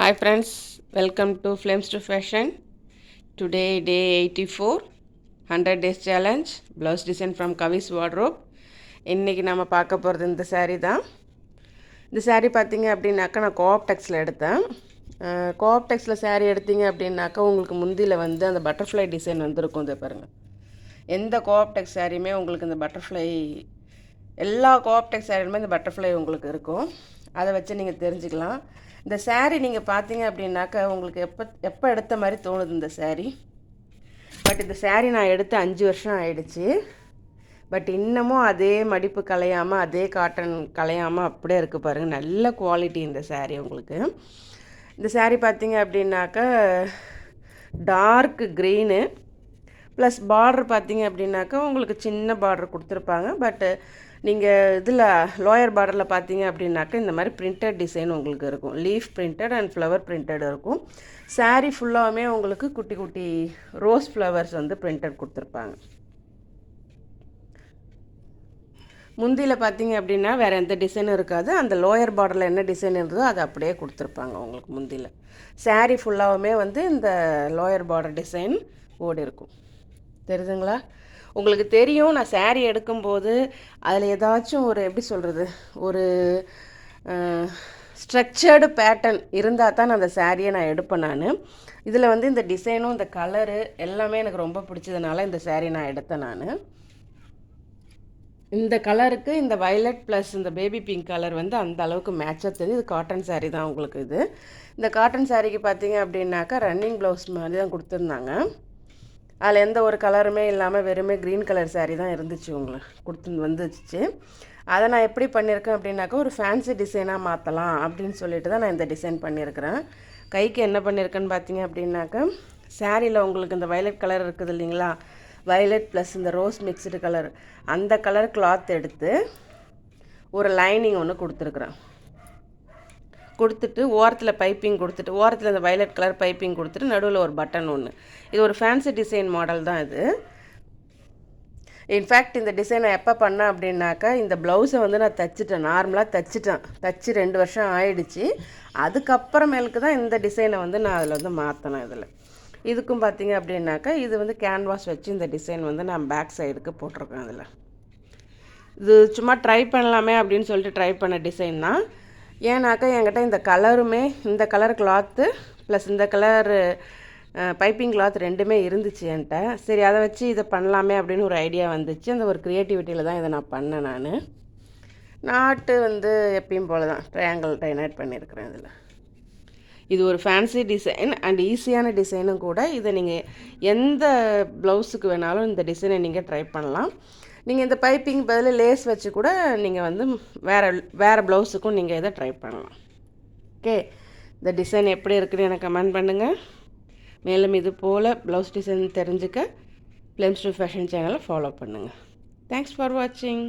Hi friends, welcome to Flames to Fashion. Today day 84, 100 days challenge, blouse design from Kavi's wardrobe. இன்றைக்கி நம்ம பார்க்க போகிறது இந்த saree தான். இந்த saree பார்த்தீங்க அப்படின்னாக்கா நான் கோஆப்டெக்ஸில் எடுத்தேன். கோஆப்டெக்ஸில் saree எடுத்தீங்க அப்படின்னாக்கா உங்களுக்கு முந்தியில் வந்து அந்த பட்டர்ஃப்ளை டிசைன் வந்துருக்கும். இதை பாருங்கள், எந்த கோஆப்டெக்ஸ் சாரியுமே உங்களுக்கு இந்த பட்டர்ஃப்ளை, எல்லா கோஆப்டெக்ஸ் சாரியுமே இந்த பட்டர்ஃப்ளை உங்களுக்கு இருக்கும். அதை வச்சு நீங்கள் தெரிஞ்சுக்கலாம். இந்த saree நீங்கள் பார்த்தீங்க அப்படின்னாக்கா உங்களுக்கு எப்போ எடுத்த மாதிரி தோணுது இந்த saree. பட் இந்த saree நான் எடுத்து 5 வருஷம் ஆயிடுச்சு. பட் இன்னமும் அதே மடிப்பு கலையாமல், அதே காட்டன் கலையாமல் அப்படியே இருக்குது பாருங்கள். நல்ல குவாலிட்டி இந்த saree உங்களுக்கு. இந்த saree பார்த்தீங்க அப்படின்னாக்கா டார்க் க்ரீனு ப்ளஸ் பார்டர் பார்த்தீங்க அப்படின்னாக்கா உங்களுக்கு சின்ன பார்டர் கொடுத்துருப்பாங்க. பட்டு நீங்கள் இதில் லோயர் பார்டரில் பார்த்தீங்க அப்படின்னாக்கா இந்த மாதிரி பிரிண்டட் டிசைன் உங்களுக்கு இருக்கும். Leaf printed and flower printed இருக்கும். saree ஃபுல்லாகவுமே உங்களுக்கு குட்டி குட்டி ரோஸ் ஃப்ளவர்ஸ் வந்து பிரிண்டட் கொடுத்துருப்பாங்க. முந்தியில் பார்த்தீங்க அப்படின்னா வேறு எந்த டிசைனும் இருக்காது. அந்த லோயர் பார்டரில் என்ன டிசைன் இருந்ததோ அதை அப்படியே கொடுத்துருப்பாங்க உங்களுக்கு முந்தியில். saree ஃபுல்லாகவுமே வந்து இந்த லோயர் பார்டர் டிசைன் ஓடி இருக்கும். தெரியுதுங்களா? உங்களுக்கு தெரியும், நான் saree எடுக்கும்போது அதில் ஏதாச்சும் ஒரு எப்படி சொல்கிறது, ஒரு ஸ்ட்ரக்சர்டு பேட்டர்ன் இருந்தால் தான் நான் அந்த சாரியை நான் எடுப்பேன். நான் இதில் வந்து இந்த டிசைனும் இந்த கலரு எல்லாமே எனக்கு ரொம்ப பிடிச்சதுனால இந்த saree நான் எடுத்தேன். நான் இந்த கலருக்கு இந்த வயலட் ப்ளஸ் இந்த பேபி பிங்க் கலர் வந்து அந்த அளவுக்கு மேட்சாக தெரியும். இது காட்டன் saree தான் உங்களுக்கு. இது இந்த காட்டன் சாரிக்கு பார்த்தீங்க அப்படின்னாக்கா ரன்னிங் ப்ளவுஸ் மாதிரி தான் கொடுத்துருந்தாங்க. அதில் எந்த ஒரு கலருமே இல்லாமல் வெறுமே க்ரீன் கலர் saree தான் இருந்துச்சு உங்களுக்கு வந்துச்சு. அதை நான் எப்படி பண்ணியிருக்கேன் அப்படின்னாக்கா ஒரு ஃபேன்சி டிசைனாக மாற்றலாம் அப்படின்னு சொல்லிட்டு தான் நான் இந்த டிசைன் பண்ணியிருக்கிறேன். கைக்கு என்ன பண்ணியிருக்கேன்னு பார்த்தீங்க அப்படின்னாக்கா சாரியில் உங்களுக்கு இந்த வயலட் கலர் இருக்குது இல்லைங்களா, வயலட் ப்ளஸ் இந்த ரோஸ் மிக்ஸ்டு கலர், அந்த கலர் கிளாத் எடுத்து ஒரு லைனிங் ஒன்று கொடுத்துட்டு ஓரத்தில் பைப்பிங் கொடுத்துட்டு, ஓரத்தில் இந்த வயலட் கலர் பைப்பிங் கொடுத்துட்டு நடுவில் ஒரு பட்டன் ஒன்று. இது ஒரு ஃபேன்சி டிசைன் மாடல் தான் இது. இன்ஃபேக்ட் இந்த டிசைனை எப்போ பண்ணேன் அப்படின்னாக்கா இந்த ப்ளவுஸை வந்து நான் தைச்சிட்டேன், நார்மலாக தைச்சி 2 வருஷம் ஆயிடுச்சு. அதுக்கப்புறமேலுக்கு தான் இந்த டிசைனை வந்து நான் அதில் வந்து மாற்றினேன். இதில் இதுக்கும் பார்த்தீங்க அப்படின்னாக்கா இது வந்து கேன்வாஸ் வச்சு இந்த டிசைன் வந்து நான் பேக் சைடுக்கு போட்டிருக்கேன். அதில் இது சும்மா ட்ரை பண்ணலாமே அப்படின்னு சொல்லிட்டு ட்ரை பண்ண டிசைன் தான். ஏன்னாக்கா என்கிட்ட இந்த கலருமே, இந்த கலர் கிளாத்து ப்ளஸ் இந்த கலர் பைப்பிங் கிளாத் ரெண்டுமே இருந்துச்சு என்கிட்ட. சரி, அதை வச்சு இதை பண்ணலாமே அப்படின்னு ஒரு ஐடியா வந்துச்சு. அந்த ஒரு க்ரியேட்டிவிட்டியில் தான் இதை நான் பண்ணேன். நான் நாட்டு வந்து எப்பயும் போல் தான் ட்ரையாங்கிள் டைனேட் பண்ணியிருக்கிறேன். இதில் இது ஒரு ஃபேன்சி டிசைன் அண்ட் ஈஸியான டிசைனும் கூட. இதை நீங்கள் எந்த ப்ளவுஸுக்கு வேணாலும் இந்த டிசைனை நீங்கள் ட்ரை பண்ணலாம். நீங்கள் இந்த பைப்பிங் பதில் லேஸ் வச்சு கூட நீங்கள் வந்து வேறு ப்ளவுஸுக்கும் நீங்கள் இதை ட்ரை பண்ணலாம். ஓகே, இந்த டிசைன் எப்படி இருக்குன்னு எனக்கு கமெண்ட் பண்ணுங்கள். மேலும் இது போல் ப்ளவுஸ் டிசைன் தெரிஞ்சுக்க ஃப்ளேம்ஸ் டு ஃபேஷன் சேனலை ஃபாலோ பண்ணுங்கள். தேங்க்ஸ் ஃபார் வாட்சிங்.